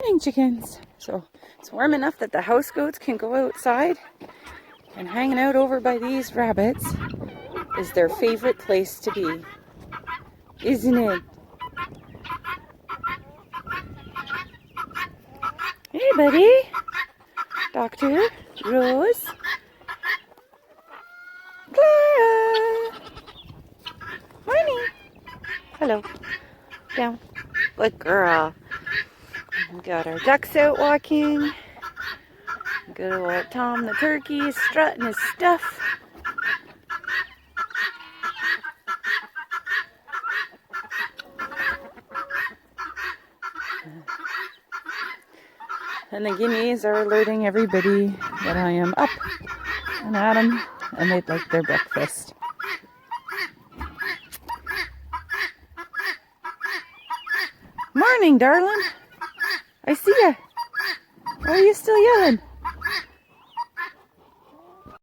Morning, chickens. So it's warm enough that the house goats can go outside, and hanging out over by these rabbits is their favorite place to be, isn't it? Hey, buddy. Doctor, Rose, Clara. Morning. Hello. Down. Good girl. We got our ducks out walking. Good old Tom the turkey is strutting his stuff. And the guineas are alerting everybody that I am up and at 'em, and they'd like their breakfast. Morning, darling. I see ya. Why are you still yelling?